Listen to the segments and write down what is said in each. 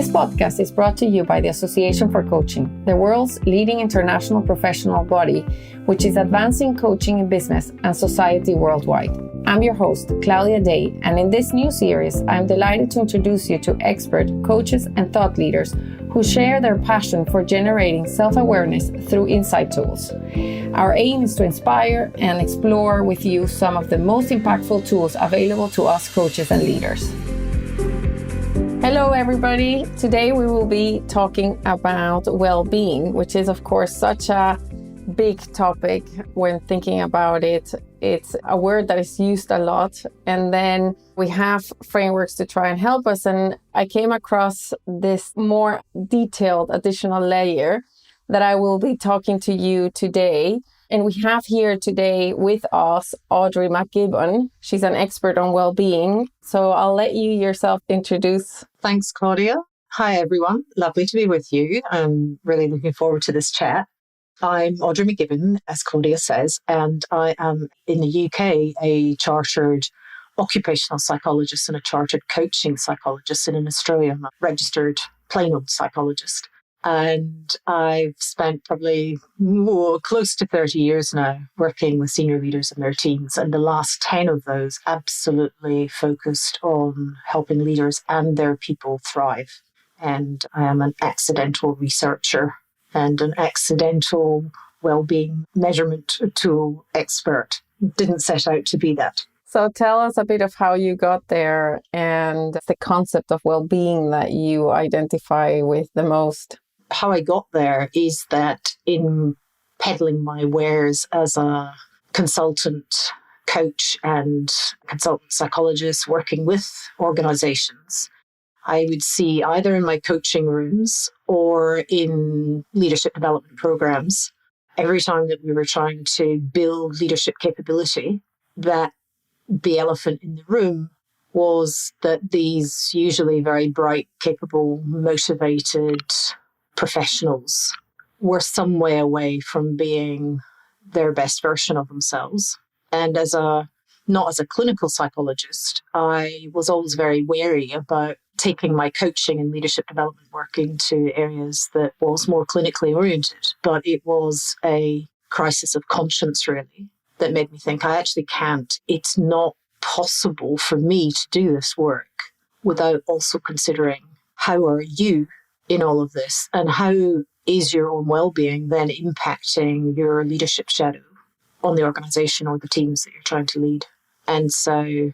This podcast is brought to you by the Association for Coaching, the world's leading international professional body, which is advancing coaching in business and society worldwide. I'm your host, Claudia Day, and in this new series, I'm delighted to introduce you to expert coaches and thought leaders who share their passion for generating self-awareness through insight tools. Our aim is to inspire and explore with you some of the most impactful tools available to us coaches and leaders. Hello, everybody. Today we will be talking about well-being, which is, of course, such a big topic when thinking about it. It's a word that is used a lot, and then we have frameworks to try and help us. And I came across this more detailed additional layer that I will be talking to you today. And we have here today with us Audrey McGibbon. She's an expert on well-being. So I'll let you yourself introduce. Thanks, Claudia. Hi, everyone. Lovely to be with you. I'm really looking forward to this chat. I'm Audrey McGibbon, as Claudia says, and I am in the UK a chartered occupational psychologist and a chartered coaching psychologist. And in Australia, I'm a registered plain old psychologist. And I've spent probably close to 30 years now working with senior leaders and their teams. And the last 10 of those absolutely focused on helping leaders and their people thrive. And I am an accidental researcher and an accidental well-being measurement tool expert. Didn't set out to be that. So tell us a bit of how you got there and the concept of well-being that you identify with the most. How I got there is that in peddling my wares as a consultant, coach and consultant psychologist working with organizations, I would see either in my coaching rooms or in leadership development programs, every time that we were trying to build leadership capability, that the elephant in the room was that these usually very bright, capable, motivated professionals were some way away from being their best version of themselves. And not as a clinical psychologist, I was always very wary about taking my coaching and leadership development work into areas that was more clinically oriented. But it was a crisis of conscience, really, that made me think I actually can't. It's not possible for me to do this work without also considering how are you in all of this, and how is your own well-being then impacting your leadership shadow on the organization or the teams that you're trying to lead. And so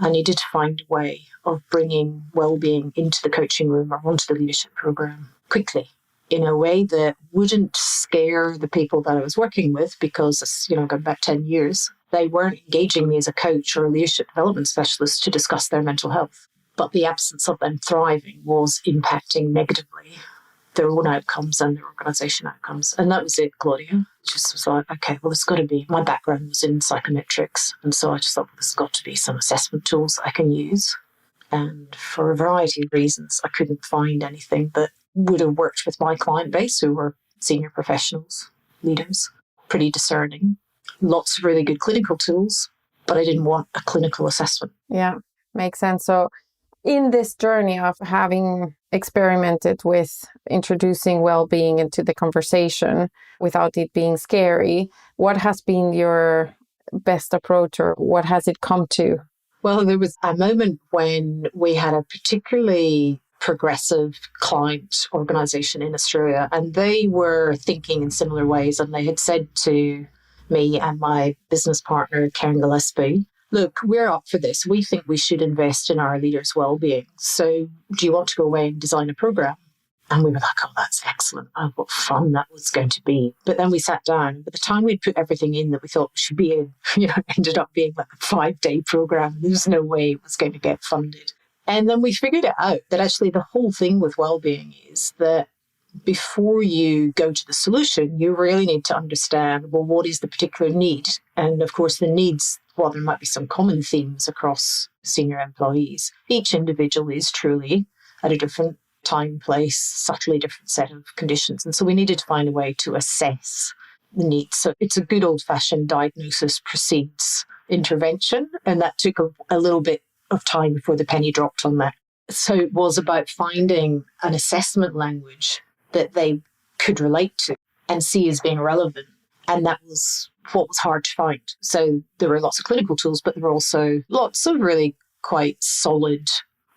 I needed to find a way of bringing well-being into the coaching room or onto the leadership program quickly in a way that wouldn't scare the people that I was working with, because, going back 10 years, they weren't engaging me as a coach or a leadership development specialist to discuss their mental health. But the absence of them thriving was impacting negatively their own outcomes and their organization outcomes. And that was it, Claudia. Just was like, okay, well, it's got to be, my background was in psychometrics. And so I just thought, well, there's got to be some assessment tools I can use. And for a variety of reasons, I couldn't find anything that would have worked with my client base, who were senior professionals, leaders, pretty discerning. Lots of really good clinical tools, but I didn't want a clinical assessment. Yeah, makes sense. So in this journey of having experimented with introducing well-being into the conversation without it being scary, what has been your best approach, or what has it come to? Well, there was a moment when we had a particularly progressive client organization in Australia, and they were thinking in similar ways. And they had said to me and my business partner, Karen Gillespie, look, we're up for this. We think we should invest in our leaders' well-being. So do you want to go away and design a program? And we were like, oh, that's excellent. Oh, what fun that was going to be. But then we sat down, and by the time we'd put everything in that we thought should be in, ended up being like a 5-day program. There's no way it was going to get funded. And then we figured it out that actually the whole thing with well-being is that before you go to the solution, you really need to understand, well, what is the particular need? And of course, the needs, while there might be some common themes across senior employees, each individual is truly at a different time, place, subtly different set of conditions. And so we needed to find a way to assess the needs. So it's a good old-fashioned diagnosis precedes intervention. And that took a little bit of time before the penny dropped on that. So it was about finding an assessment language that they could relate to and see as being relevant. And that was what was hard to find. So there were lots of clinical tools, but there were also lots of really quite solid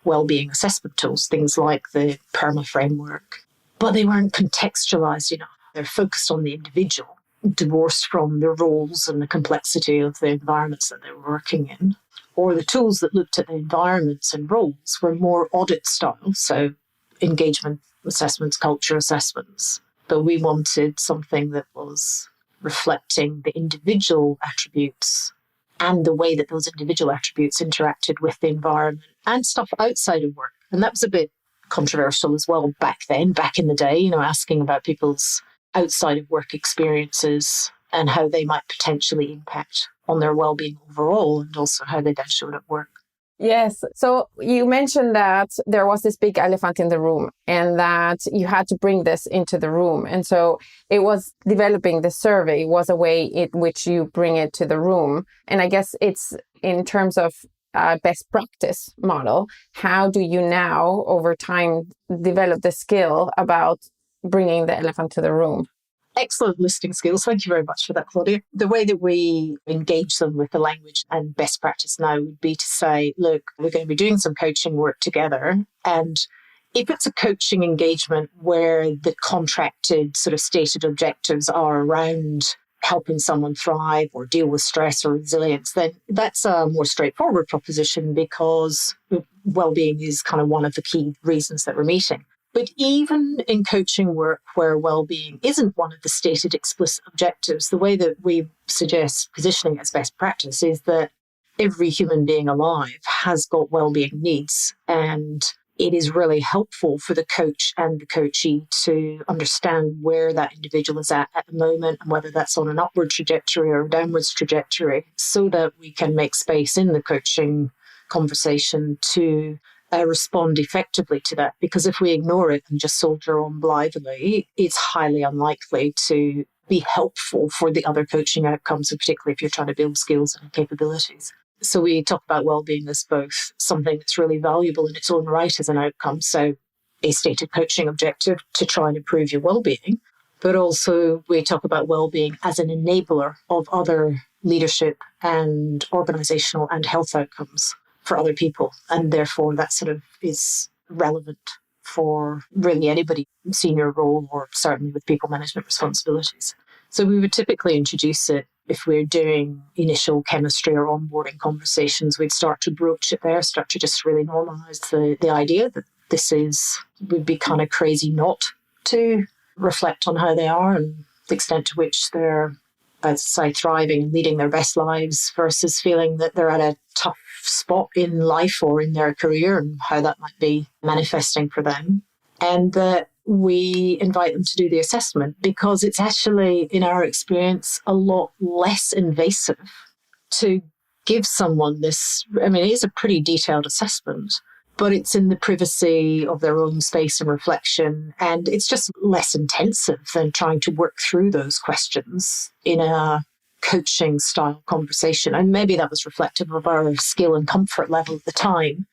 wellbeing assessment tools, things like the PERMA framework. But they weren't contextualized enough. They're focused on the individual, divorced from the roles and the complexity of the environments that they were working in. Or the tools that looked at the environments and roles were more audit style, so engagement assessments, culture assessments. But we wanted something that was reflecting the individual attributes and the way that those individual attributes interacted with the environment and stuff outside of work. And that was a bit controversial as well back then, back in the day, asking about people's outside of work experiences and how they might potentially impact on their well-being overall, and also how they then showed at work. Yes. So you mentioned that there was this big elephant in the room and that you had to bring this into the room. And so it was developing the survey was a way in which you bring it to the room. And I guess it's in terms of best practice model. How do you now, over time, develop the skill about bringing the elephant to the room? Excellent listening skills. Thank you very much for that, Claudia. The way that we engage them with the language and best practice now would be to say, look, we're going to be doing some coaching work together. And if it's a coaching engagement where the contracted sort of stated objectives are around helping someone thrive or deal with stress or resilience, then that's a more straightforward proposition because well-being is kind of one of the key reasons that we're meeting. But even in coaching work where well-being isn't one of the stated explicit objectives, the way that we suggest positioning as best practice is that every human being alive has got well-being needs. And it is really helpful for the coach and the coachee to understand where that individual is at the moment and whether that's on an upward trajectory or a downwards trajectory, so that we can make space in the coaching conversation to respond effectively to that. Because if we ignore it and just soldier on blithely, it's highly unlikely to be helpful for the other coaching outcomes, and particularly if you're trying to build skills and capabilities. So we talk about well-being as both something that's really valuable in its own right as an outcome, so a stated coaching objective to try and improve your well-being, but also we talk about well-being as an enabler of other leadership and organizational and health outcomes for other people. And therefore that sort of is relevant for really anybody in senior role or certainly with people management responsibilities. So we would typically introduce it if we're doing initial chemistry or onboarding conversations. We'd start to broach it there, start to just really normalize the idea that would be kind of crazy not to reflect on how they are and the extent to which they're, as I say, thriving and leading their best lives versus feeling that they're at a tough spot in life or in their career and how that might be manifesting for them. And that we invite them to do the assessment because it's actually, in our experience, a lot less invasive to give someone this. I mean, it is a pretty detailed assessment, but it's in the privacy of their own space and reflection. And it's just less intensive than trying to work through those questions in a coaching style conversation. And maybe that was reflective of our skill and comfort level at the time.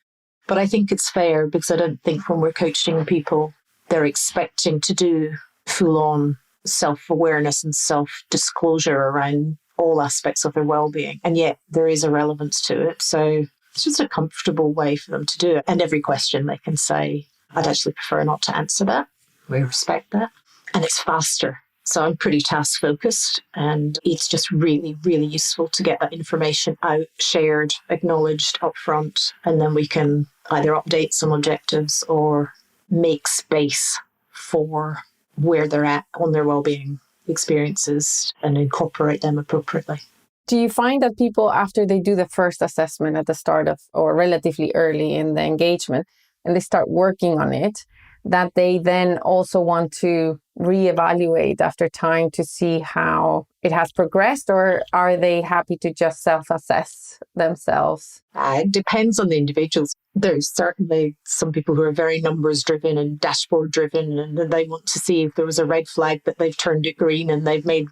But I think it's fair because I don't think when we're coaching people, they're expecting to do full-on self-awareness and self-disclosure around all aspects of their well-being. And yet there is a relevance to it. So it's just a comfortable way for them to do it. And every question they can say, I'd actually prefer not to answer that. We respect that. And it's faster. So I'm pretty task focused, and it's just really, really useful to get that information out, shared, acknowledged upfront, and then we can either update some objectives or make space for where they're at on their well-being experiences and incorporate them appropriately. Do you find that people, after they do the first assessment at the start of or relatively early in the engagement, and they start working on it, that they then also want to reevaluate after time to see how it has progressed, or are they happy to just self-assess themselves? It depends on the individuals. There's certainly some people who are very numbers driven and dashboard driven, and they want to see if there was a red flag that they've turned it green and they've made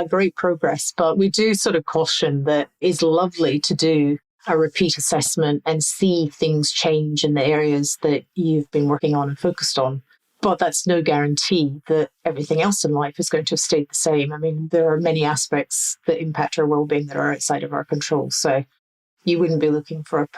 great progress. But we do sort of caution that it's lovely to do a repeat assessment and see things change in the areas that you've been working on and focused on. But that's no guarantee that everything else in life is going to have stayed the same. I mean, there are many aspects that impact our well-being that are outside of our control. So you wouldn't be looking for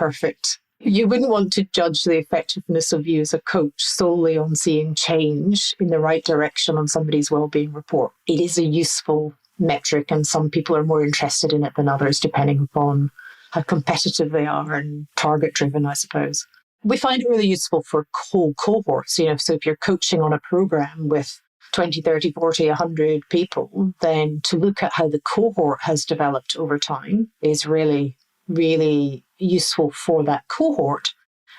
you wouldn't want to judge the effectiveness of you as a coach solely on seeing change in the right direction on somebody's well-being report. It is a useful metric, and some people are more interested in it than others, depending upon how competitive they are and target-driven, I suppose. We find it really useful for whole cohorts. So if you're coaching on a program with 20, 30, 40, 100 people, then to look at how the cohort has developed over time is really, really useful for that cohort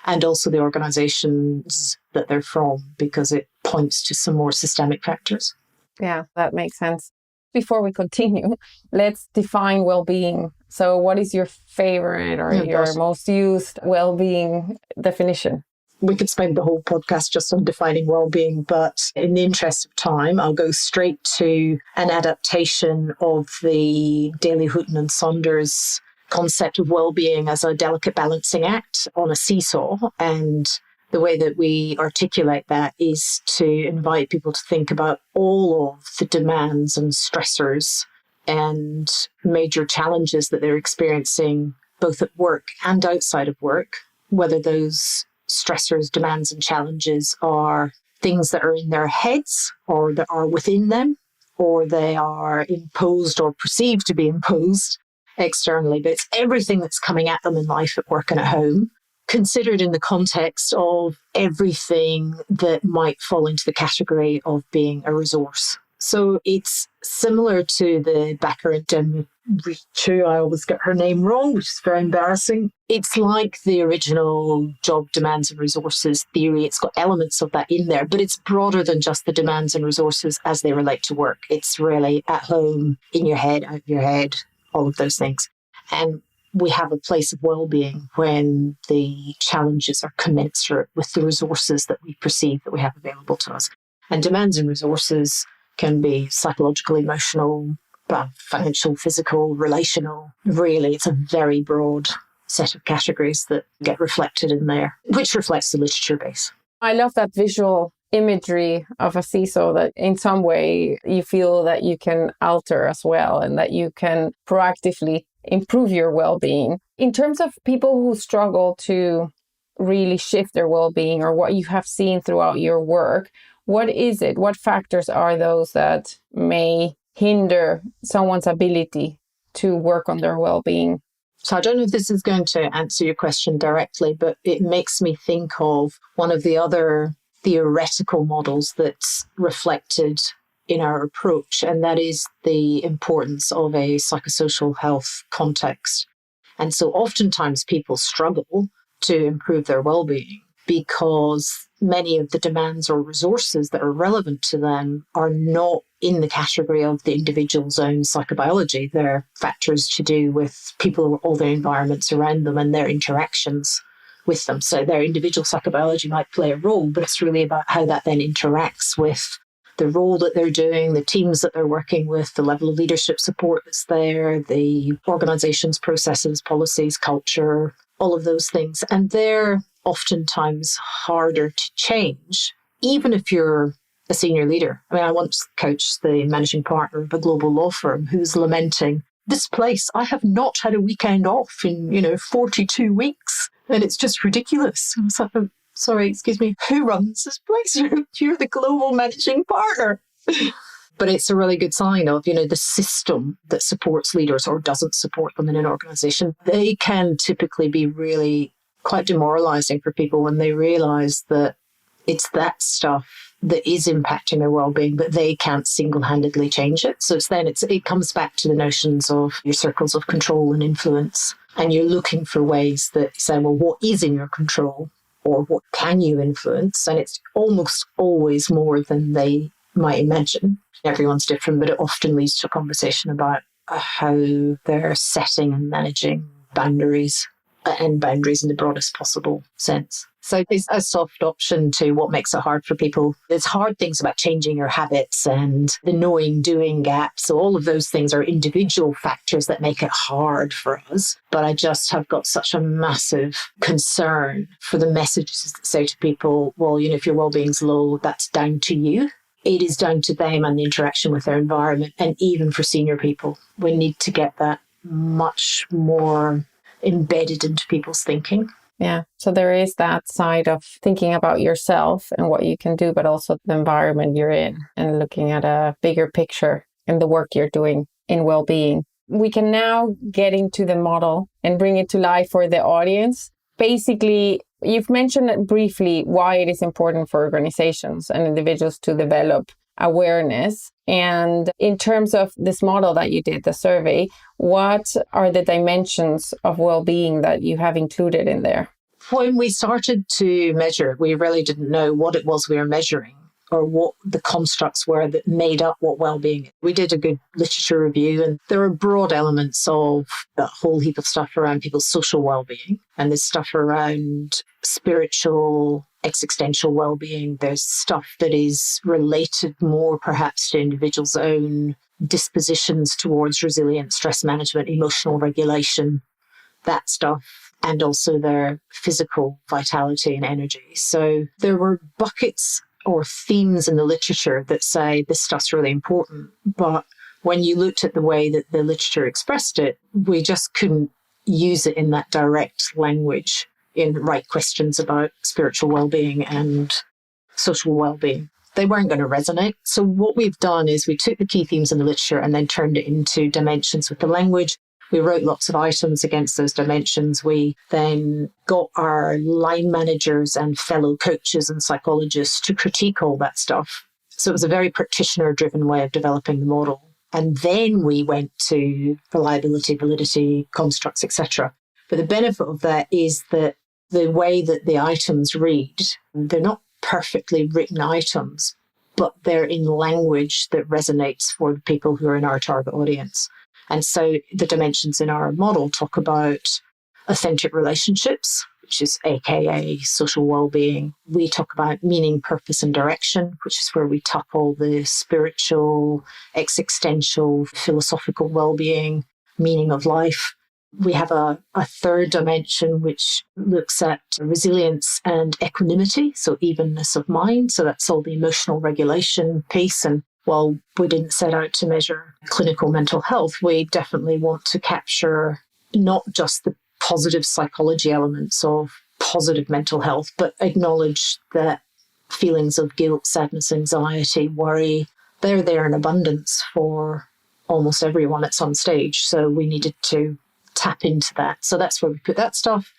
and also the organizations that they're from, because it points to some more systemic factors. Yeah, that makes sense. Before we continue, let's define well-being. So what is your favorite or your most used well-being definition? We could spend the whole podcast just on defining well-being, but in the interest of time, I'll go straight to an adaptation of the Daly, Houghton and Saunders concept of well-being as a delicate balancing act on a seesaw. And the way that we articulate that is to invite people to think about all of the demands and stressors and major challenges that they're experiencing, both at work and outside of work, whether those stressors, demands, and challenges are things that are in their heads or that are within them, or they are imposed or perceived to be imposed externally. But it's everything that's coming at them in life, at work and at home, considered in the context of everything that might fall into the category of being a resource. So it's similar to the Becker and Demirciu. I always get her name wrong, which is very embarrassing. It's like the original job demands and resources theory. It's got elements of that in there, but it's broader than just the demands and resources as they relate to work. It's really at home, in your head, out of your head, all of those things. And we have a place of well-being when the challenges are commensurate with the resources that we perceive that we have available to us. And demands and resources can be psychological, emotional, financial, physical, relational. Really, it's a very broad set of categories that get reflected in there, which reflects the literature base. I love that visual imagery of a seesaw, that in some way you feel that you can alter as well and that you can proactively improve your well-being. In terms of people who struggle to really shift their well-being, or what you have seen throughout your work, what is it? What factors are those that may hinder someone's ability to work on their well-being? So I don't know if this is going to answer your question directly, but it makes me think of one of the other theoretical models that's reflected in our approach, and that is the importance of a psychosocial health context. And so oftentimes people struggle to improve their well-being because many of the demands or resources that are relevant to them are not in the category of the individual's own psychobiology. They're factors to do with people or their environments around them and their interactions with them. So their individual psychobiology might play a role, but it's really about how that then interacts with the role that they're doing, the teams that they're working with, the level of leadership support that's there, the organization's processes, policies, culture, all of those things. And they're oftentimes harder to change, even if you're a senior leader. I mean, I once coached the managing partner of a global law firm who was lamenting, this place, I have not had a weekend off in, 42 weeks. And it's just ridiculous. I was like, sorry, excuse me, who runs this place? You're the global managing partner. But it's a really good sign of, the system that supports leaders or doesn't support them in an organization. They can typically be really quite demoralizing for people when they realize that it's that stuff that is impacting their well-being, but they can't single-handedly change it. So it comes back to the notions of your circles of control and influence. And you're looking for ways that say, well, what is in your control or what can you influence? And it's almost always more than they might imagine. Everyone's different, but it often leads to a conversation about how they're setting and managing boundaries, and boundaries in the broadest possible sense. So it's a soft option to what makes it hard for people. There's hard things about changing your habits and the knowing doing gap. So all of those things are individual factors that make it hard for us. But I just have got such a massive concern for the messages that say to people, well, if your well-being's low, that's down to you. It is down to them and the interaction with their environment. And even for senior people, we need to get that much more embedded into people's thinking. Yeah. So there is that side of thinking about yourself and what you can do, but also the environment you're in and looking at a bigger picture in the work you're doing in well-being. We can now get into the model and bring it to life for the audience. Basically, you've mentioned briefly why it is important for organizations and individuals to develop awareness. And in terms of this model that you did, the survey, what are the dimensions of well-being that you have included in there? When we started to measure, we really didn't know what it was we were measuring or what the constructs were that made up what well-being is. We did a good literature review, and there are broad elements of a whole heap of stuff around people's social well-being, and there's stuff around spiritual, existential well-being. There's stuff that is related more perhaps to individuals' own dispositions towards resilience, stress management, emotional regulation, that stuff, and also their physical vitality and energy. So there were buckets or themes in the literature that say this stuff's really important. But when you looked at the way that the literature expressed it, we just couldn't use it in that direct language in the right questions about spiritual well-being and social well-being. They weren't going to resonate. So what we've done is we took the key themes in the literature and then turned it into dimensions with the language. We wrote lots of items against those dimensions. We then got our line managers and fellow coaches and psychologists to critique all that stuff. So it was a very practitioner-driven way of developing the model. And then we went to reliability, validity, constructs, etc. But the benefit of that is that the way that the items read, they're not perfectly written items, but they're in language that resonates for the people who are in our target audience. And so the dimensions in our model talk about authentic relationships, which is AKA social well-being. We talk about meaning, purpose, and direction, which is where we tackle the spiritual, existential, philosophical well-being, meaning of life. We have a third dimension which looks at resilience and equanimity, so evenness of mind. So that's all the emotional regulation piece. And while we didn't set out to measure clinical mental health, we definitely want to capture not just the positive psychology elements of positive mental health, but acknowledge that feelings of guilt, sadness, anxiety, worry, they're there in abundance for almost everyone at some stage. So we needed to tap into that. So that's where we put that stuff.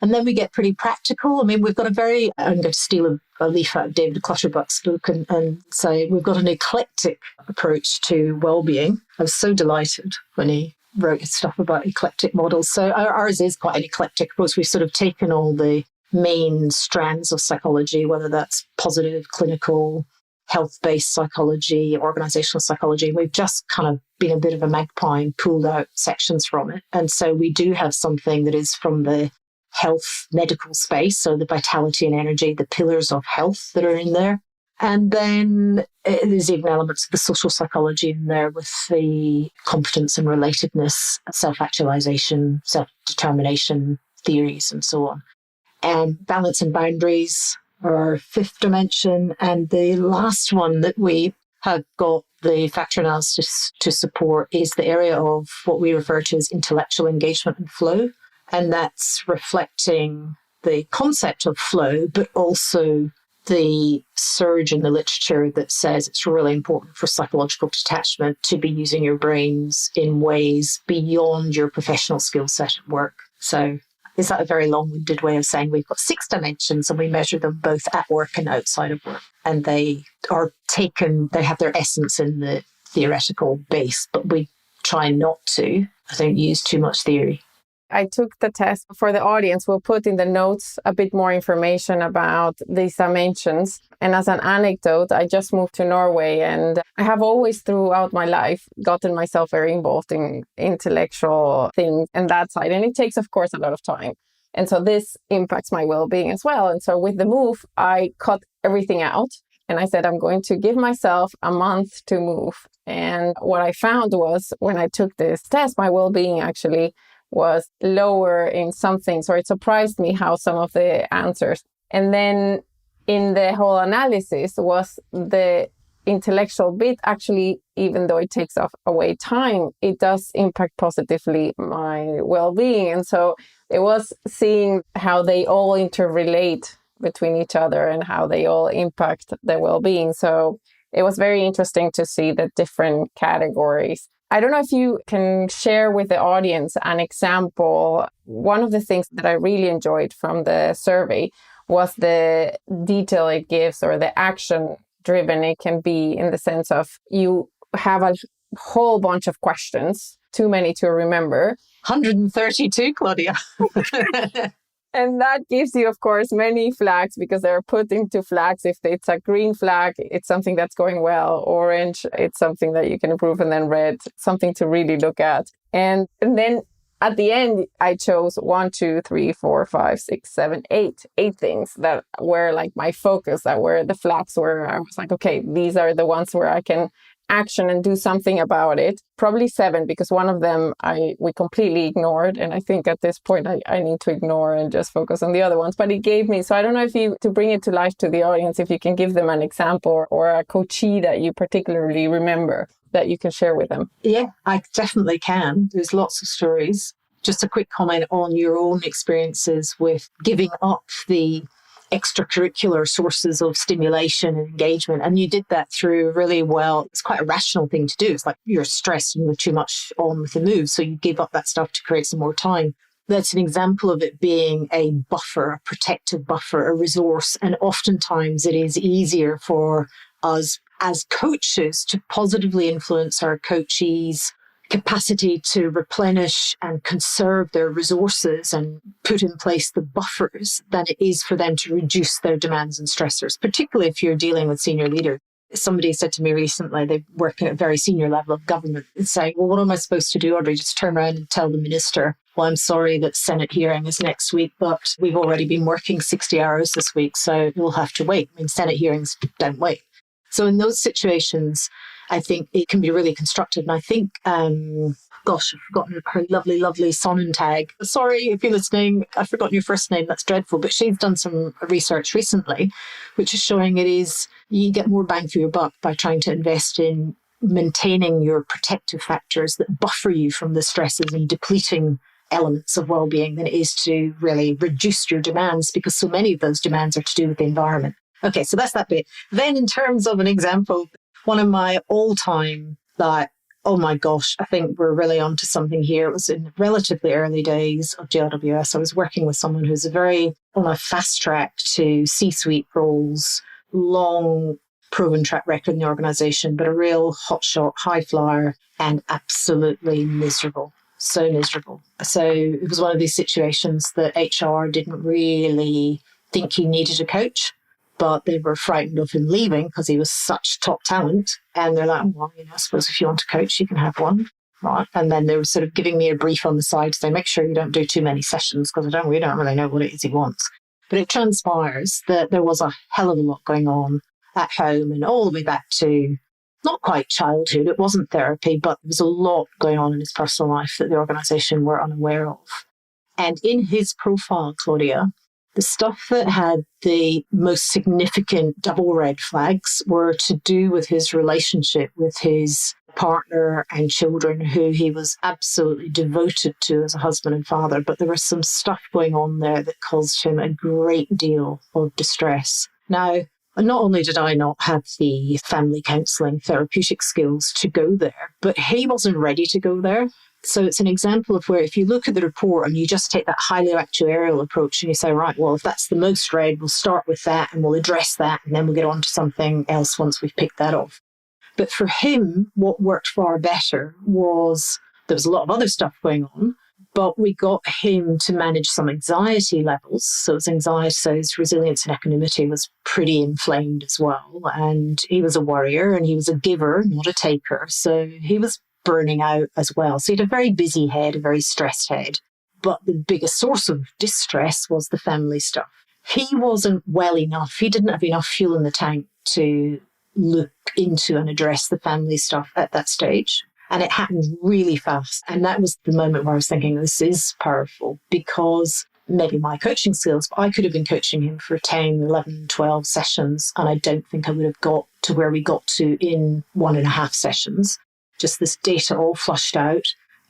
And then we get pretty practical. I mean, we've got I'm going to steal a leaf out of David Clutterbuck's book and say we've got an eclectic approach to well-being. I was so delighted when he wrote stuff about eclectic models. So ours is quite an eclectic approach. We've sort of taken all the main strands of psychology, whether that's positive, clinical, health-based psychology, organizational psychology. We've just kind of been a bit of a magpie and pulled out sections from it. And so we do have something that is from the health medical space, so the vitality and energy, the pillars of health that are in there. And then there's even elements of the social psychology in there with the competence and relatedness, self-actualization, self-determination theories, and so on. And balance and boundaries are our fifth dimension. And the last one that we have got the factor analysis to support is the area of what we refer to as intellectual engagement and flow. And that's reflecting the concept of flow, but also the surge in the literature that says it's really important for psychological detachment to be using your brains in ways beyond your professional skill set at work. So is that a very long-winded way of saying we've got 6 dimensions and we measure them both at work and outside of work? And they have their essence in the theoretical base, but we try not to, I think, use too much theory. I took the test for the audience. We'll put in the notes a bit more information about these dimensions. And as an anecdote, I just moved to Norway and I have always throughout my life gotten myself very involved in intellectual things and that side. And it takes, of course, a lot of time. And so this impacts my well-being as well. And so with the move, I cut everything out. And I said, I'm going to give myself a month to move. And what I found was when I took this test, my well-being actually was lower in some things, or it surprised me how some of the answers. And then in the whole analysis was the intellectual bit, actually, even though it takes away time, it does impact positively my well-being. And so it was seeing how they all interrelate between each other and how they all impact their well-being. So it was very interesting to see the different categories. I don't know if you can share with the audience an example. One of the things that I really enjoyed from the survey was the detail it gives, or the action driven it can be, in the sense of you have a whole bunch of questions, too many to remember. 132, Claudia. And that gives you, of course, many flags, because they're put into flags. If it's a green flag, it's something that's going well. Orange, it's something that you can improve. And then red, something to really look at. And then at the end, I chose 1, 2, 3, 4, 5, 6, 7, 8 things that were like my focus, that were the flags where I was like, okay, these are the ones where I can action and do something about it. Probably 7, because one of them we completely ignored. And I think at this point I need to ignore and just focus on the other ones. But it gave me, so I don't know if you, to bring it to life to the audience, if you can give them an example or a coachee that you particularly remember that you can share with them. Yeah, I definitely can. There's lots of stories. Just a quick comment on your own experiences with giving up the extracurricular sources of stimulation and engagement. And you did that through really well. It's quite a rational thing to do. It's like you're stressed and you're too much on with the move. So you give up that stuff to create some more time. That's an example of it being a buffer, a protective buffer, a resource. And oftentimes it is easier for us as coaches to positively influence our coachees' capacity to replenish and conserve their resources and put in place the buffers than it is for them to reduce their demands and stressors, particularly if you're dealing with senior leaders. Somebody said to me recently, they work at a very senior level of government, and saying, well, what am I supposed to do, Audrey? Just turn around and tell the minister, well, I'm sorry that Senate hearing is next week, but we've already been working 60 hours this week, so you'll have to wait. I mean, Senate hearings don't wait. So in those situations, I think it can be really constructive. And I think, I've forgotten her lovely, lovely Sonnentag. Sorry if you're listening, I've forgotten your first name. That's dreadful. But she's done some research recently, which is showing you get more bang for your buck by trying to invest in maintaining your protective factors that buffer you from the stresses and depleting elements of well-being than it is to really reduce your demands, because so many of those demands are to do with the environment. Okay, so that's that bit. Then in terms of an example, one of my all-time oh my gosh, I think we're really onto something here. It was in relatively early days of GLWS. I was working with someone who's on a fast track to C-suite roles, long proven track record in the organization, but a real hotshot, high flyer, and absolutely miserable. So miserable. So it was one of these situations that HR didn't really think he needed a coach, but they were frightened of him leaving because he was such top talent. And they're like, well, I suppose if you want a coach, you can have one. Right. And then they were sort of giving me a brief on the side to say, make sure you don't do too many sessions, because we don't really know what it is he wants. But it transpires that there was a hell of a lot going on at home, and all the way back to not quite childhood. It wasn't therapy, but there was a lot going on in his personal life that the organisation were unaware of. And in his profile, Claudia, the stuff that had the most significant double red flags were to do with his relationship with his partner and children, who he was absolutely devoted to as a husband and father. But there was some stuff going on there that caused him a great deal of distress. Now, not only did I not have the family counselling therapeutic skills to go there, but he wasn't ready to go there. So it's an example of where if you look at the report and you just take that highly actuarial approach and you say, right, well, if that's the most red, we'll start with that and we'll address that, and then we'll get on to something else once we've picked that off. But for him, what worked far better was there was a lot of other stuff going on, but we got him to manage some anxiety levels. So his anxiety, so his resilience and equanimity was pretty inflamed as well. And he was a worrier and he was a giver, not a taker. So he was burning out as well. So he had a very busy head, a very stressed head. But the biggest source of distress was the family stuff. He wasn't well enough. He didn't have enough fuel in the tank to look into and address the family stuff at that stage. And it happened really fast. And that was the moment where I was thinking, this is powerful, because maybe my coaching skills, but I could have been coaching him for 10, 11, 12 sessions. And I don't think I would have got to where we got to in 1.5 sessions. Just this data all flushed out.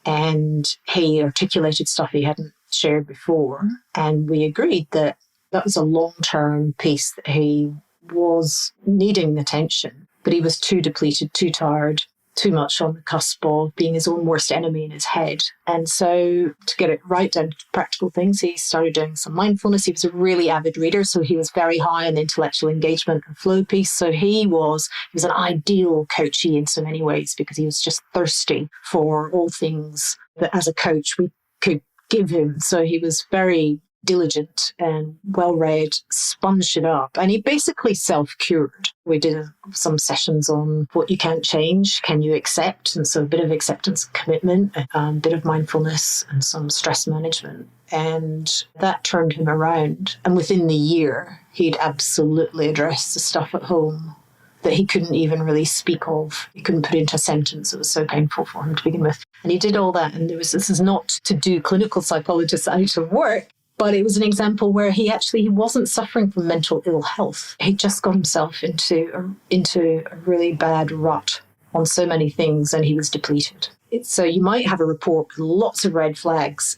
And he articulated stuff he hadn't shared before. And we agreed that that was a long-term piece that he was needing attention, but he was too depleted, too tired, too much on the cusp of being his own worst enemy in his head. And so to get it right down to practical things, he started doing some mindfulness. He was a really avid reader, so he was very high on the intellectual engagement and flow piece. So he was an ideal coachee in so many ways, because he was just thirsty for all things that as a coach we could give him. So he was very diligent and well-read, sponged it up, and he basically self-cured. We did some sessions on what you can't change, can you accept, and so a bit of acceptance and commitment, a bit of mindfulness and some stress management, and that turned him around. And within the year, he'd absolutely addressed the stuff at home that he couldn't even really speak of. He couldn't put into a sentence. It was so painful for him to begin with. And he did all that, and this is not to do clinical psychologists out of work, but it was an example where he wasn't suffering from mental ill health. He just got himself into a really bad rut on so many things, and he was depleted. So you might have a report with lots of red flags,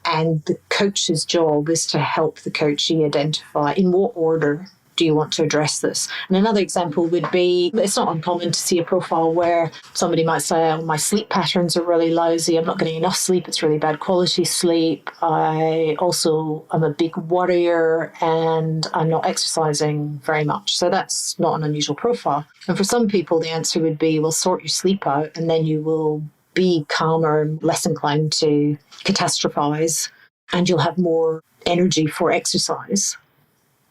and the coach's job is to help the coachee identify in what order do you want to address this? And another example would be, it's not uncommon to see a profile where somebody might say, oh, my sleep patterns are really lousy. I'm not getting enough sleep. It's really bad quality sleep. I'm a big worrier, and I'm not exercising very much. So that's not an unusual profile. And for some people, the answer would be, well, sort your sleep out, and then you will be calmer and less inclined to catastrophize, and you'll have more energy for exercise.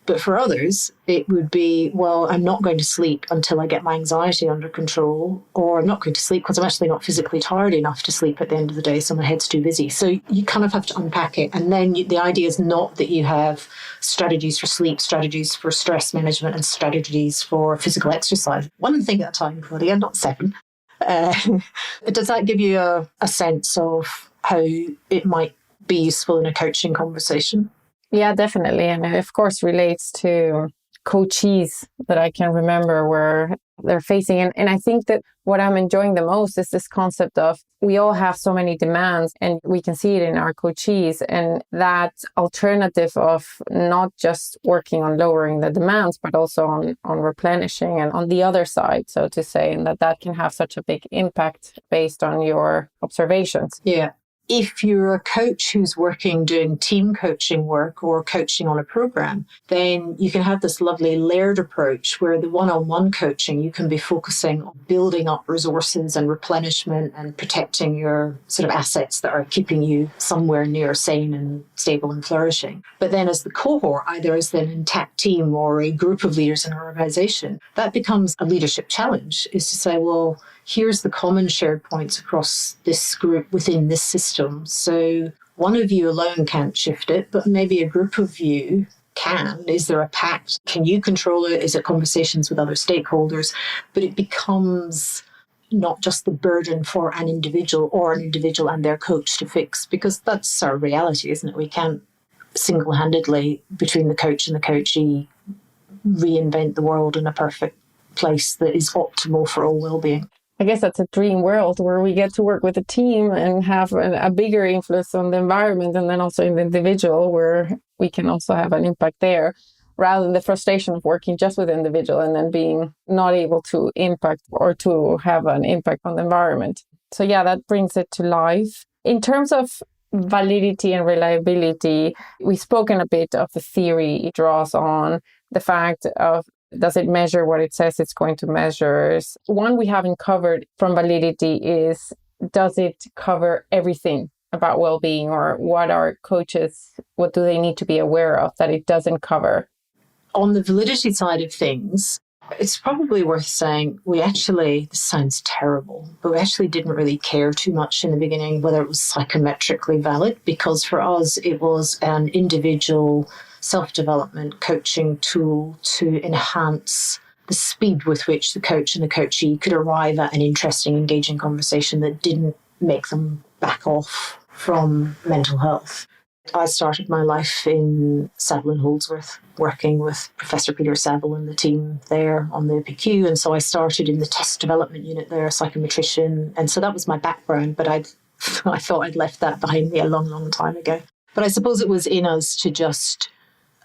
But for others, it would be, well, I'm not going to sleep until I get my anxiety under control, or I'm not going to sleep because I'm actually not physically tired enough to sleep at the end of the day, so my head's too busy. So you kind of have to unpack it. And then the idea is not that you have strategies for sleep, strategies for stress management, and strategies for physical exercise. One thing at a time, Claudia, not 7. Does that give you a sense of how it might be useful in a coaching conversation? Yeah, definitely. And it, of course, relates to coachees that I can remember where they're facing. And I think that what I'm enjoying the most is this concept of we all have so many demands, and we can see it in our coachees, and that alternative of not just working on lowering the demands, but also on replenishing and on the other side, so to say, and that can have such a big impact based on your observations. Yeah. If you're a coach who's doing team coaching work or coaching on a program, then you can have this lovely layered approach where the one-on-one coaching, you can be focusing on building up resources and replenishment and protecting your sort of assets that are keeping you somewhere near sane and stable and flourishing. But then as the cohort, either as an intact team or a group of leaders in an organization, that becomes a leadership challenge, is to say, well, here's the common shared points across this group within this system. So one of you alone can't shift it, but maybe a group of you can. Is there a pact? Can you control it? Is it conversations with other stakeholders? But it becomes not just the burden for an individual or an individual and their coach to fix, because that's our reality, isn't it? We can't single-handedly, between the coach and the coachee, reinvent the world in a perfect place that is optimal for all well-being. I guess that's a dream world where we get to work with a team and have a bigger influence on the environment, and then also in the individual, where we can also have an impact there, rather than the frustration of working just with the individual and then being not able to impact or to have an impact on the environment. So yeah, that brings it to life. In terms of validity and reliability, we've spoken a bit of the theory it draws on, the fact of, does it measure what it says it's going to measure? One we haven't covered from validity is, does it cover everything about well-being, or what do they need to be aware of that it doesn't cover? On the validity side of things, It's probably worth saying this sounds terrible, but we actually didn't really care too much in the beginning whether it was psychometrically valid, because for us it was an individual self-development coaching tool to enhance the speed with which the coach and the coachee could arrive at an interesting, engaging conversation that didn't make them back off from mental health. I started my life in Saville and Holdsworth, working with Professor Peter Saville and the team there on the PQ. And so I started in the test development unit there, a psychometrician. And so that was my background, but I thought I'd left that behind me a long, long time ago. But I suppose it was in us to just,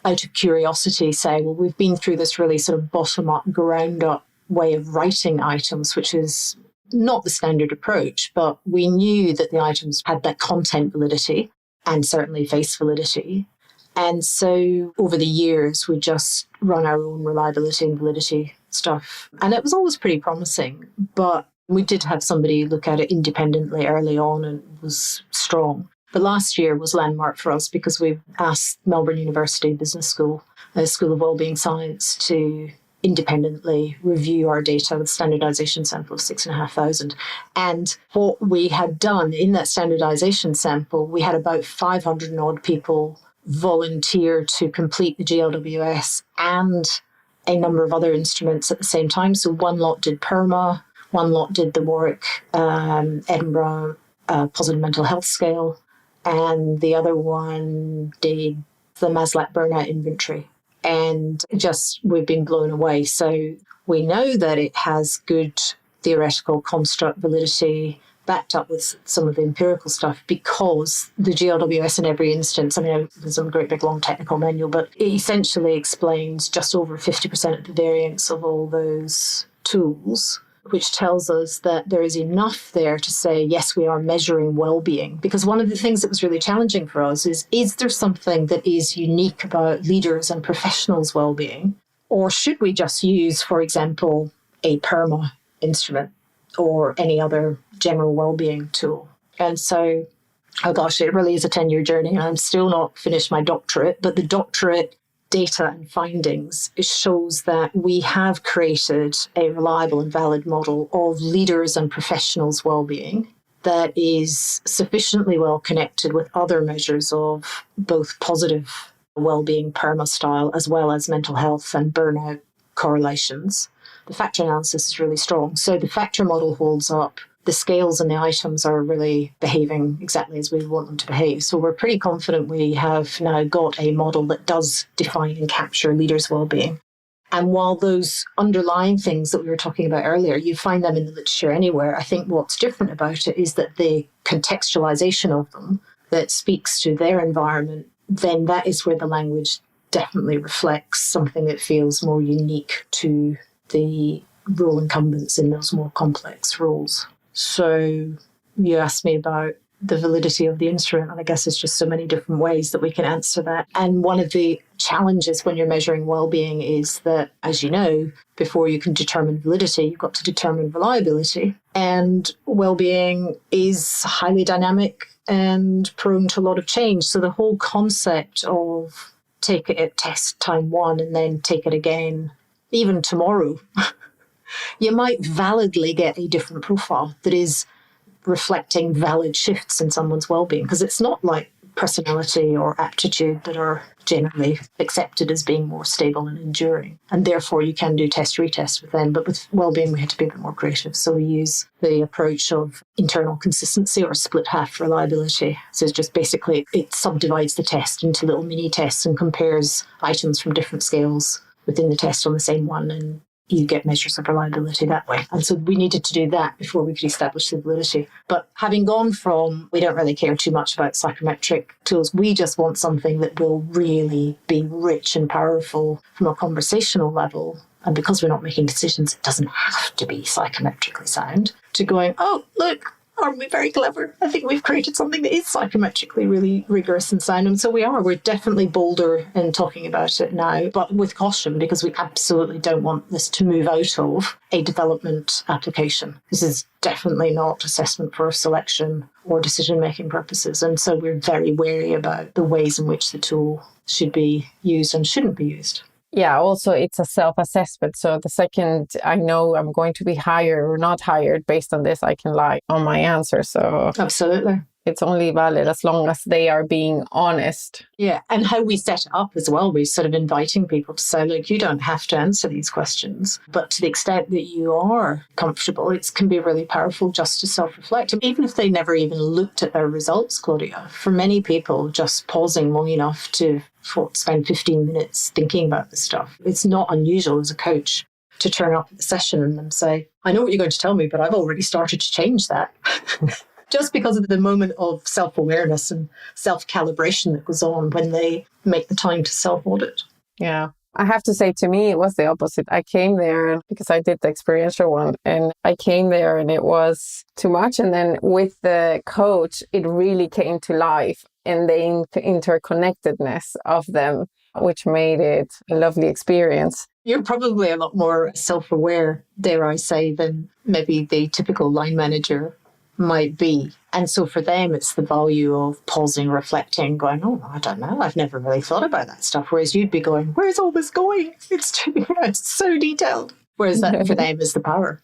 out of curiosity, say, well, we've been through this really sort of bottom-up, ground-up way of writing items, which is not the standard approach, but we knew that the items had that content validity and certainly face validity. And so over the years, we just run our own reliability and validity stuff. And it was always pretty promising, but we did have somebody look at it independently early on and it was strong. But last year was landmark for us because we asked Melbourne University Business School, a School of Wellbeing Science, to independently review our data with a standardization sample of 6,500. And what we had done in that standardization sample, we had about 500 and odd people volunteer to complete the GLWS and a number of other instruments at the same time. So one lot did PERMA, one lot did the Warwick Edinburgh Positive Mental Health Scale, and the other one did the Maslach Burnout Inventory. And just we've been blown away. So we know that it has good theoretical construct validity backed up with some of the empirical stuff because the GLWS in every instance, I mean, there's a great big long technical manual, but it essentially explains just over 50% of the variance of all those tools, which tells us that there is enough there to say, yes, we are measuring well-being. Because one of the things that was really challenging for us is there something that is unique about leaders and professionals' well-being? Or should we just use, for example, a PERMA instrument or any other general well-being tool? And so, oh gosh, it really is a 10-year journey. I'm still not finished my doctorate, but the doctorate data and findings, it shows that we have created a reliable and valid model of leaders and professionals' well-being that is sufficiently well connected with other measures of both positive well-being, PERMA style, as well as mental health and burnout correlations. The factor analysis is really strong. So the factor model holds up. The scales and the items are really behaving exactly as we want them to behave. So we're pretty confident we have now got a model that does define and capture leaders' well-being. And while those underlying things that we were talking about earlier, you find them in the literature anywhere, I think what's different about it is that the contextualization of them that speaks to their environment, then that is where the language definitely reflects something that feels more unique to the role incumbents in those more complex roles. So you asked me about the validity of the instrument, and I guess there's just so many different ways that we can answer that. And one of the challenges when you're measuring well-being is that, as you know, before you can determine validity, you've got to determine reliability. And well-being is highly dynamic and prone to a lot of change. So the whole concept of take it at test time one and then take it again, even tomorrow, you might validly get a different profile that is reflecting valid shifts in someone's well-being, because it's not like personality or aptitude that are generally accepted as being more stable and enduring. And therefore you can do test retest with them. But with well-being, we had to be a bit more creative. So we use the approach of internal consistency or split half reliability. So it's just basically it subdivides the test into little mini tests and compares items from different scales within the test on the same one, and you get measures of reliability that way. And so we needed to do that before we could establish the validity. But having gone from, we don't really care too much about psychometric tools, we just want something that will really be rich and powerful from a conversational level. And because we're not making decisions, it doesn't have to be psychometrically sound, to going, oh, look, aren't we very clever? I think we've created something that is psychometrically really rigorous and sound. And so we are. We're definitely bolder in talking about it now, but with caution, because we absolutely don't want this to move out of a development application. This is definitely not assessment for selection or decision-making purposes. And so we're very wary about the ways in which the tool should be used and shouldn't be used. Yeah, also it's a self-assessment. So the second I know I'm going to be hired or not hired based on this, I can lie on my answer. So Absolutely. it's only valid as long as they are being honest. Yeah. And how we set it up as well, we're sort of inviting people to say, look, you don't have to answer these questions, but to the extent that you are comfortable, it can be really powerful just to self-reflect. Even if they never even looked at their results, Claudia, for many people, just pausing long enough to spend 15 minutes thinking about this stuff. It's not unusual as a coach to turn up at the session and then say, I know what you're going to tell me, but I've already started to change that. Just because of the moment of self-awareness and self-calibration that goes on when they make the time to self-audit. Yeah. I have to say, to me, it was the opposite. I came there because I did the experiential one, and I came there and it was too much. And then with the coach, it really came to life, and the interconnectedness of them, which made it a lovely experience. You're probably a lot more self-aware, dare I say, than maybe the typical line manager might be. And so for them, it's the value of pausing, reflecting, going, oh, I don't know, I've never really thought about that stuff. Whereas you'd be going, where's all this going? It's so detailed. Whereas that for them is the power.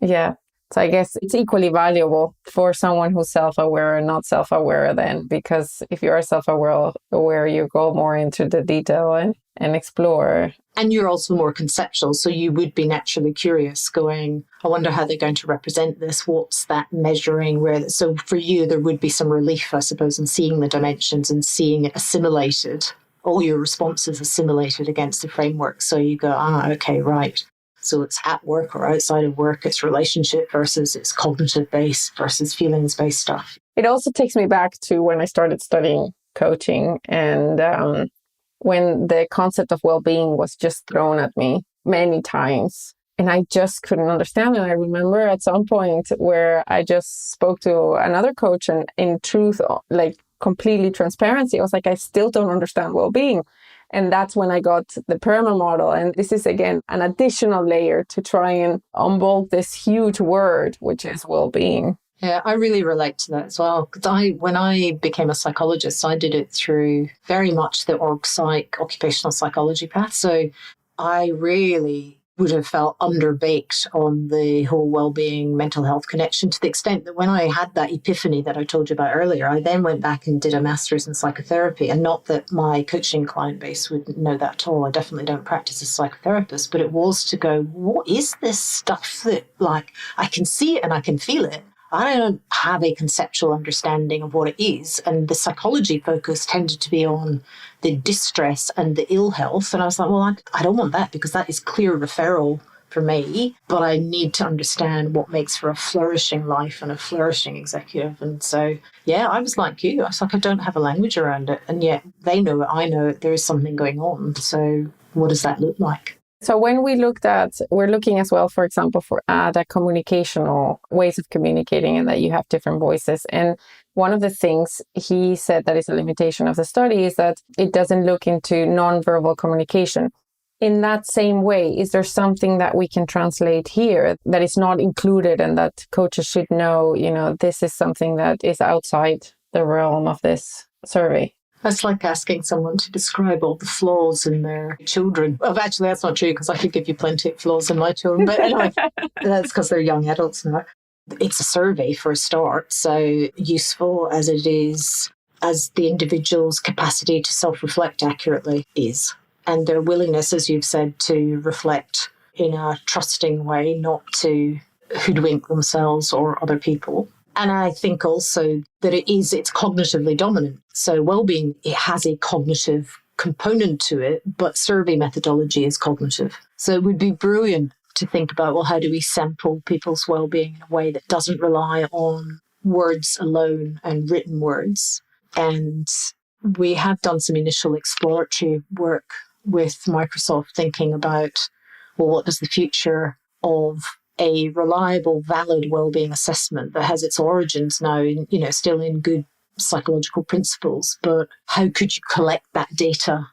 Yeah. So I guess it's equally valuable for someone who's self-aware and not self-aware then, because if you are self-aware, you go more into the detail and explore. And you're also more conceptual, so you would be naturally curious, going, I wonder how they're going to represent this. What's that measuring? So for you, there would be some relief, I suppose, in seeing the dimensions and seeing it assimilated, all your responses assimilated against the framework. So you go, okay, right. So it's at work or outside of work, it's relationship versus it's cognitive-based versus feelings-based stuff. It also takes me back to when I started studying coaching, and when the concept of well-being was just thrown at me many times, and I just couldn't understand it. I remember at some point where I just spoke to another coach, and in truth, like completely transparency, I was like, I still don't understand well-being. And that's when I got the PERMA model. And this is, again, an additional layer to try and unbulk this huge word, which is well-being. Yeah, I really relate to that as well. Because when I became a psychologist, I did it through very much the occupational psychology path. So I really would have felt underbaked on the whole well-being, mental health connection, to the extent that when I had that epiphany that I told you about earlier, I then went back and did a master's in psychotherapy. And not that my coaching client base would know that at all. I definitely don't practice as a psychotherapist, but it was to go, what is this stuff that, like, I can see it and I can feel it. I don't have a conceptual understanding of what it is. And the psychology focus tended to be on the distress and the ill health. And I was like, well, I don't want that, because that is clear referral for me. But I need to understand what makes for a flourishing life and a flourishing executive. And so, yeah, I was like you. I was like, I don't have a language around it. And yet they know it, I know it, there is something going on. So what does that look like? So when we're looking as well, for example, at communicational ways of communicating, and that you have different voices. And one of the things he said that is a limitation of the study is that it doesn't look into nonverbal communication. In that same way, is there something that we can translate here that is not included and that coaches should know, this is something that is outside the realm of this survey? That's like asking someone to describe all the flaws in their children. Well, actually, that's not true, because I could give you plenty of flaws in my children. But anyway, that's because they're young adults now. It's a survey for a start, so useful as it is, as the individual's capacity to self-reflect accurately is. And their willingness, as you've said, to reflect in a trusting way, not to hoodwink themselves or other people. And I think also that it's cognitively dominant. So well-being, it has a cognitive component to it, but survey methodology is cognitive. So it would be brilliant to think about, well, how do we sample people's well-being in a way that doesn't rely on words alone and written words? And we have done some initial exploratory work with Microsoft, thinking about, well, what does the future of a reliable, valid well-being assessment that has its origins now in, still in good psychological principles, but how could you collect that data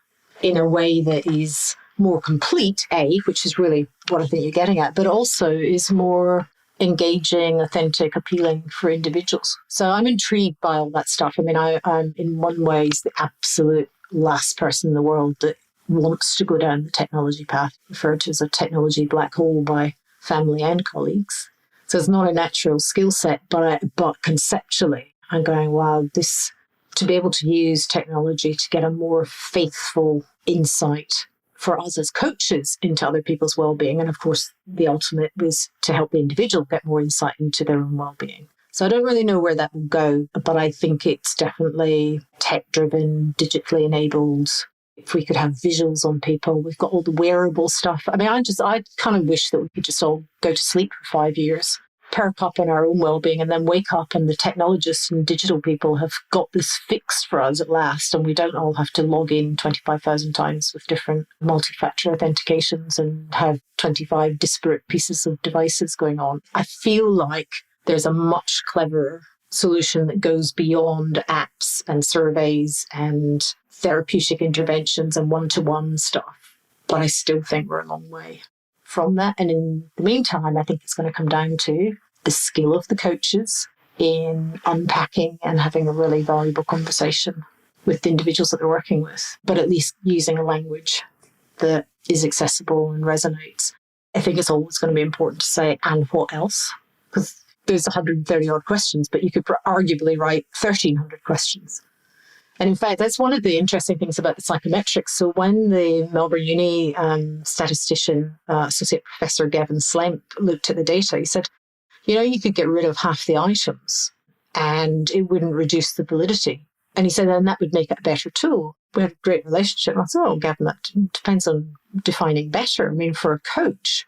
in a way that is more complete, which is really what I think you're getting at, but also is more engaging, authentic, appealing for individuals. So I'm intrigued by all that stuff. I mean, I'm in one way the absolute last person in the world that wants to go down the technology path, referred to as a technology black hole by family and colleagues. So it's not a natural skill set, but conceptually, I'm going, wow, this, to be able to use technology to get a more faithful insight for us as coaches into other people's well-being. And of course, the ultimate was to help the individual get more insight into their own well-being. So I don't really know where that will go, but I think it's definitely tech-driven, digitally enabled. If we could have visuals on people, we've got all the wearable stuff. I mean, I kind of wish that we could just all go to sleep for 5 years, perk up on our own well-being, and then wake up and the technologists and digital people have got this fixed for us at last, and we don't all have to log in 25,000 times with different multi-factor authentications and have 25 disparate pieces of devices going on. I feel like there's a much cleverer solution that goes beyond apps and surveys and therapeutic interventions and one-to-one stuff. But I still think we're a long way from that. And in the meantime, I think it's going to come down to the skill of the coaches in unpacking and having a really valuable conversation with the individuals that they're working with, but at least using a language that is accessible and resonates. I think it's always going to be important to say, and what else? Because there's 130 odd questions, but you could arguably write 1,300 questions. And in fact, that's one of the interesting things about the psychometrics. So when the Melbourne Uni statistician, Associate Professor Gavin Slemp, looked at the data, he said, you could get rid of half the items and it wouldn't reduce the validity. And he said, and that would make it a better tool. We had a great relationship. And I said, oh, Gavin, that depends on defining better. I mean, for a coach,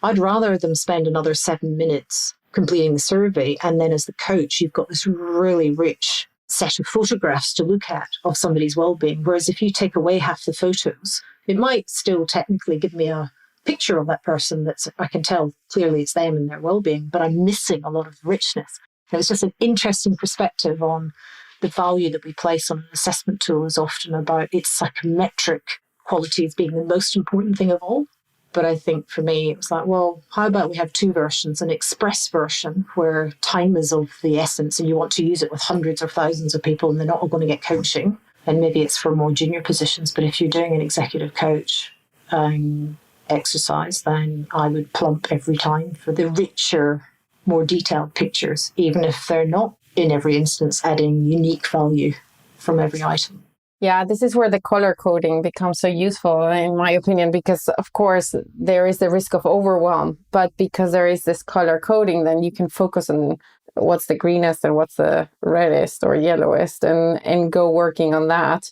I'd rather them spend another 7 minutes completing the survey. And then as the coach, you've got this really rich set of photographs to look at of somebody's well-being. Whereas if you take away half the photos, it might still technically give me a picture of that person that's, I can tell clearly it's them and their well-being, but I'm missing a lot of richness. And it's just an interesting perspective on the value that we place on an assessment tool is often about its psychometric qualities being the most important thing of all. But I think for me, it was like, well, how about we have two versions, an express version where time is of the essence and you want to use it with hundreds or thousands of people and they're not all going to get coaching. And maybe it's for more junior positions. But if you're doing an executive coach exercise, then I would plump every time for the richer, more detailed pictures, even if they're not in every instance adding unique value from every item. Yeah, this is where the color coding becomes so useful, in my opinion, because of course there is the risk of overwhelm, but because there is this color coding, then you can focus on what's the greenest and what's the reddest or yellowest and go working on that.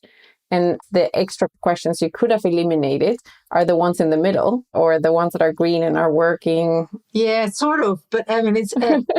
And the extra questions you could have eliminated are the ones in the middle or the ones that are green and are working. Yeah, sort of. But I mean,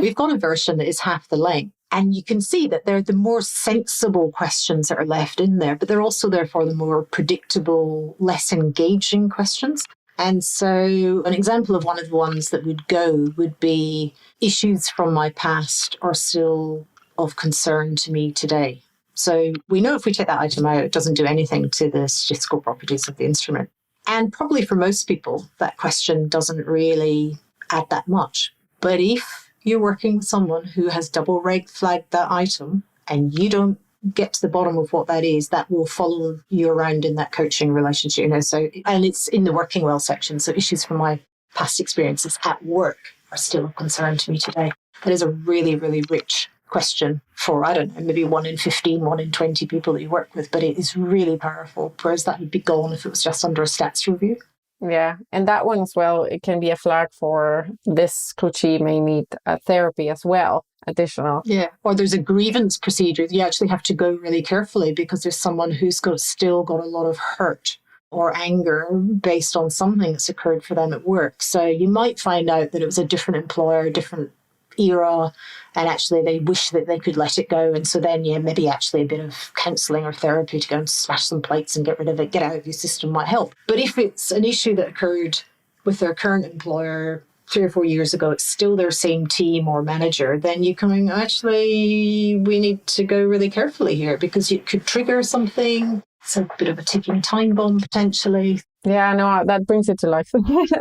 we've got a version that is half the length. And you can see that they're the more sensible questions that are left in there, but they're also therefore the more predictable, less engaging questions. And so an example of one of the ones that would go would be issues from my past are still of concern to me today. So we know if we take that item out, it doesn't do anything to the statistical properties of the instrument. And probably for most people, that question doesn't really add that much. But if you're working with someone who has double red flagged that item and you don't get to the bottom of what that is, that will follow you around in that coaching relationship. So, and it's in the working well section. So issues from my past experiences at work are still of concern to me today. That is a really, really rich question for, I don't know, maybe 1 in 15, 1 in 20 people that you work with, but it is really powerful. Whereas that would be gone if it was just under a stats review. Yeah. And that one as well, it can be a flag for this coachee may need therapy as well, additional. Yeah. Or there's a grievance procedure. You actually have to go really carefully because there's someone who's still got a lot of hurt or anger based on something that's occurred for them at work. So you might find out that it was a different employer, different era, and actually they wish that they could let it go. And so then, maybe actually a bit of counselling or therapy to go and smash some plates and get rid of it, get out of your system might help. But if it's an issue that occurred with their current employer 3 or 4 years ago, it's still their same team or manager, then you're coming, actually, we need to go really carefully here because it could trigger something. It's a bit of a ticking time bomb potentially. Yeah, no, that brings it to life.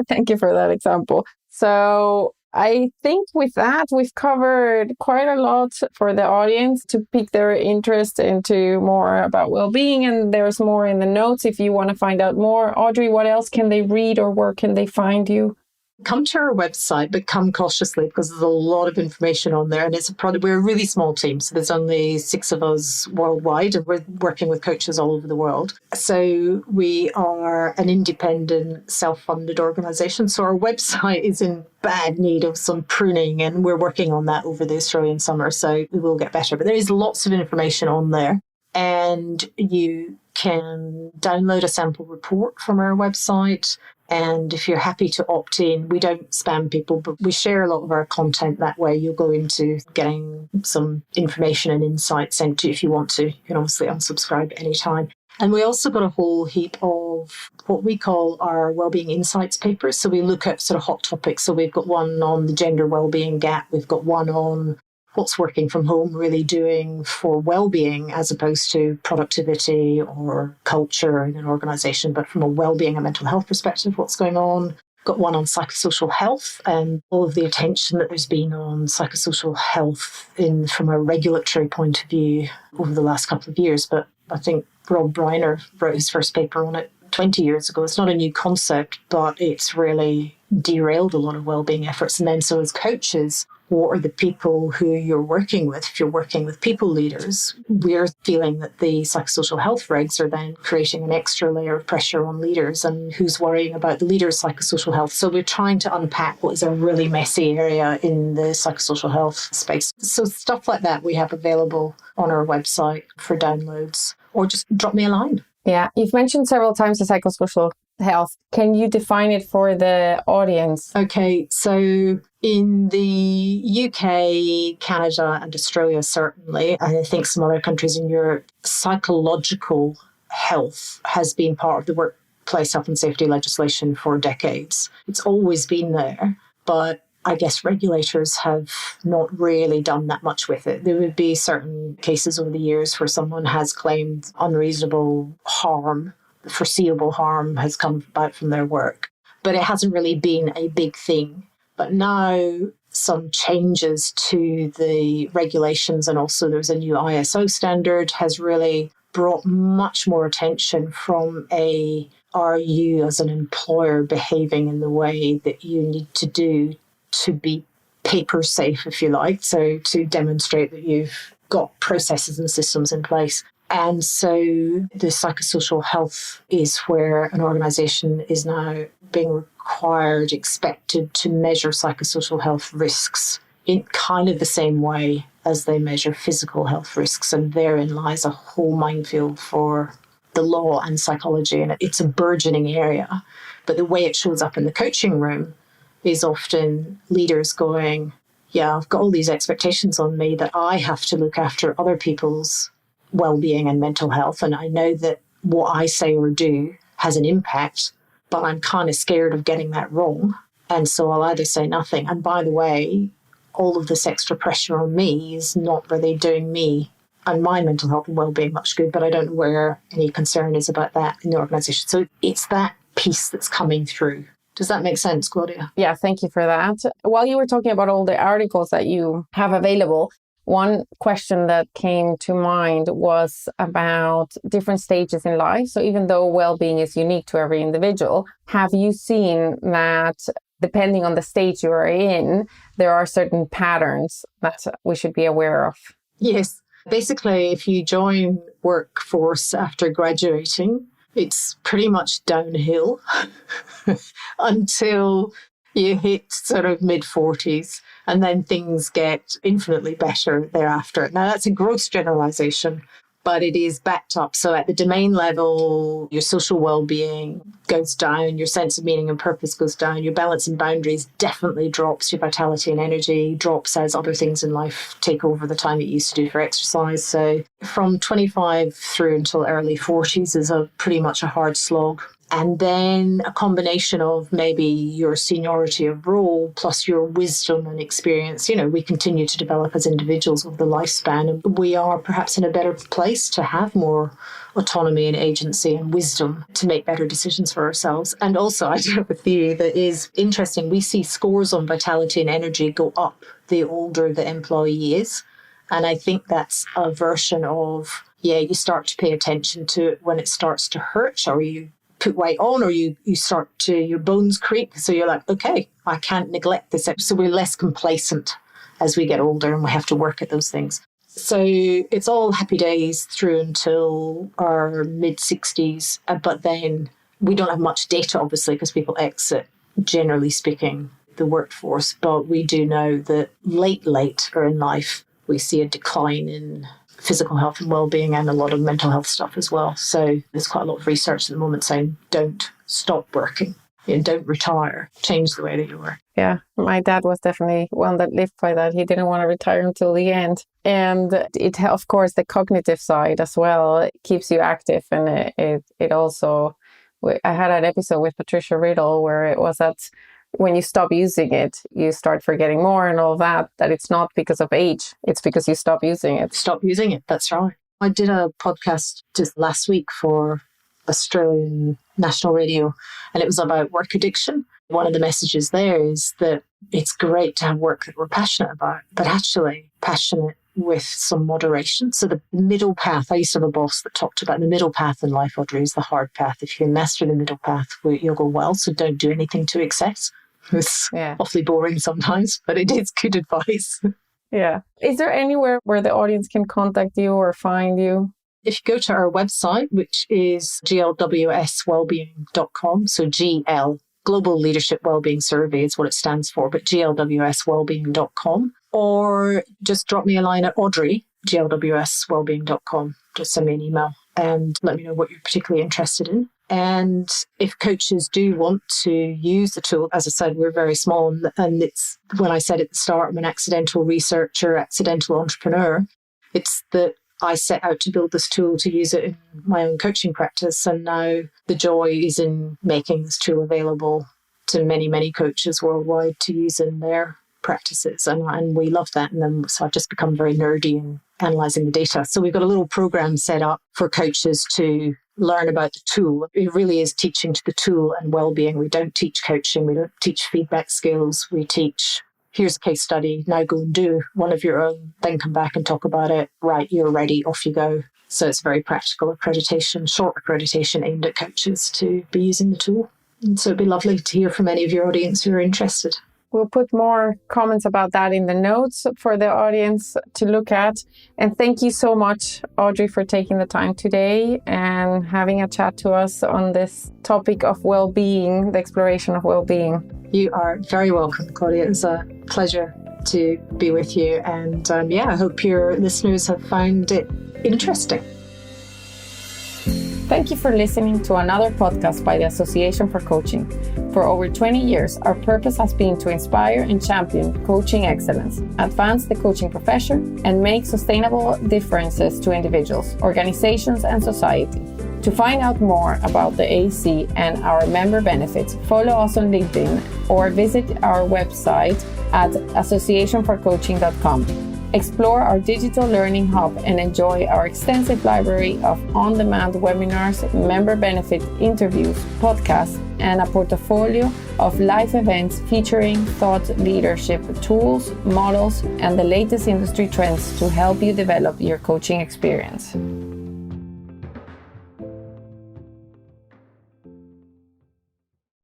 Thank you for that example. So I think with that, we've covered quite a lot for the audience to pique their interest into more about well-being. And there's more in the notes if you want to find out more. Audrey, what else can they read or where can they find you? Come to our website, but come cautiously because there's a lot of information on there. And it's a product. We're a really small team. So there's only 6 of us worldwide, and we're working with coaches all over the world. So we are an independent, self-funded organization. So our website is in bad need of some pruning, and we're working on that over the Australian summer. So it will get better. But there is lots of information on there. And you can download a sample report from our website. And if you're happy to opt in, we don't spam people, but we share a lot of our content that way. You'll go into getting some information and insight sent to you if you want to. You can obviously unsubscribe anytime. And we also got a whole heap of what we call our wellbeing insights papers. So we look at sort of hot topics. So we've got one on the gender wellbeing gap. We've got one on what's working from home really doing for well-being as opposed to productivity or culture in an organization, but from a well-being and mental health perspective, what's going on. Got one on psychosocial health and all of the attention that there's been on psychosocial health from a regulatory point of view over the last couple of years. But I think Rob Reiner wrote his first paper on it 20 years ago. It's not a new concept, but it's really derailed a lot of well-being efforts. And then so as coaches, what are the people who you're working with? If you're working with people leaders, we're feeling that the psychosocial health regs are then creating an extra layer of pressure on leaders, and who's worrying about the leader's psychosocial health. So we're trying to unpack what is a really messy area in the psychosocial health space. So stuff like that we have available on our website for downloads, or just drop me a line. Yeah, you've mentioned several times the psychosocial health. Can you define it for the audience? Okay, so in the UK, Canada and Australia, certainly, and I think some other countries in Europe, psychological health has been part of the workplace health and safety legislation for decades. It's always been there, but I guess regulators have not really done that much with it. There would be certain cases over the years where someone has claimed unreasonable harm, foreseeable harm has come about from their work, but it hasn't really been a big thing. But now some changes to the regulations, and also there's a new ISO standard, has really brought much more attention from are you as an employer behaving in the way that you need to do to be paper safe, if you like, so to demonstrate that you've got processes and systems in place. And so the psychosocial health is where an organisation is now being required, expected to measure psychosocial health risks in kind of the same way as they measure physical health risks. And therein lies a whole minefield for the law and psychology. And it's a burgeoning area. But the way it shows up in the coaching room is often leaders going, yeah, I've got all these expectations on me that I have to look after other people's well-being and mental health. And I know that what I say or do has an impact, but I'm kind of scared of getting that wrong. And so I'll either say nothing. And by the way, all of this extra pressure on me is not really doing me and my mental health and well-being much good, but I don't know where any concern is about that in the organisation. So it's that piece that's coming through. Does that make sense, Claudia? Yeah, thank you for that. While you were talking about all the articles that you have available, one question that came to mind was about different stages in life. So even though well-being is unique to every individual, have you seen that depending on the stage you are in, there are certain patterns that we should be aware of? Yes. Basically, if you join workforce after graduating, it's pretty much downhill until you hit sort of mid-40s, and then things get infinitely better thereafter. Now, that's a gross generalization, but it is backed up. So at the domain level, your social well-being goes down, your sense of meaning and purpose goes down, your balance and boundaries definitely drops, your vitality and energy drops as other things in life take over the time it used to do for exercise. So from 25 through until early 40s is pretty much a hard slog. And then a combination of maybe your seniority of role plus your wisdom and experience. We continue to develop as individuals over the lifespan, and we are perhaps in a better place to have more autonomy and agency and wisdom to make better decisions for ourselves. And also, I do have a theory that is interesting. We see scores on vitality and energy go up the older the employee is. And I think that's a version of, you start to pay attention to it when it starts to hurt, or you put weight on, or you start to, your bones creak. So you're like, okay, I can't neglect this. So we're less complacent as we get older, and we have to work at those things. So it's all happy days through until our mid-60s. But then we don't have much data, obviously, because people exit, generally speaking, the workforce. But we do know that later in life, we see a decline in physical health and well-being, and a lot of mental health stuff as well. So there's quite a lot of research at the moment saying don't stop working, don't retire, change the way that you work. Yeah, my dad was definitely one that lived by that. He didn't want to retire until the end. And it, of course, the cognitive side as well keeps you active. And it also, I had an episode with Patricia Riddle where it was that when you stop using it, you start forgetting more and all that it's not because of age. It's because you stop using it. Stop using it. That's right. I did a podcast just last week for Australian National Radio, and it was about work addiction. One of the messages there is that it's great to have work that we're passionate about, but actually passionate with some moderation. So the middle path, I used to have a boss that talked about the middle path in life, Audrey, is the hard path. If you can master the middle path, you'll go well. So don't do anything to excess. It's awfully boring sometimes, but it is good advice. Yeah. Is there anywhere where the audience can contact you or find you? If you go to our website, which is GLWSwellbeing.com, so GL, Global Leadership Wellbeing Survey is what it stands for, but GLWSwellbeing.com, or just drop me a line at Audrey, GLWSwellbeing.com. Just send me an email and let me know what you're particularly interested in. And if coaches do want to use the tool, as I said, we're very small. And it's, when I said at the start, I'm an accidental researcher, accidental entrepreneur. It's that I set out to build this tool to use it in my own coaching practice. And now the joy is in making this tool available to many, many coaches worldwide to use in their practices. And we love that. And then so I've just become very nerdy in analysing the data. So we've got a little program set up for coaches to learn about the tool. It really is teaching to the tool and well-being. We don't teach coaching. We don't teach feedback skills. We teach, here's a case study. Now go and do one of your own, then come back and talk about it. Right, you're ready. Off you go. So it's very practical accreditation, short accreditation aimed at coaches to be using the tool. And so it'd be lovely to hear from any of your audience who are interested. We'll put more comments about that in the notes for the audience to look at. And thank you so much, Audrey, for taking the time today and having a chat to us on this topic of well-being, the exploration of well-being. You are very welcome, Claudia. It's a pleasure to be with you. And I hope your listeners have found it interesting. Thank you for listening to another podcast by the Association for Coaching. For over 20 years, our purpose has been to inspire and champion coaching excellence, advance the coaching profession, and make sustainable differences to individuals, organizations, and society. To find out more about the AC and our member benefits, follow us on LinkedIn or visit our website at associationforcoaching.com. Explore our digital learning hub and enjoy our extensive library of on-demand webinars, member benefit interviews, podcasts, and a portfolio of live events featuring thought leadership tools, models, and the latest industry trends to help you develop your coaching experience.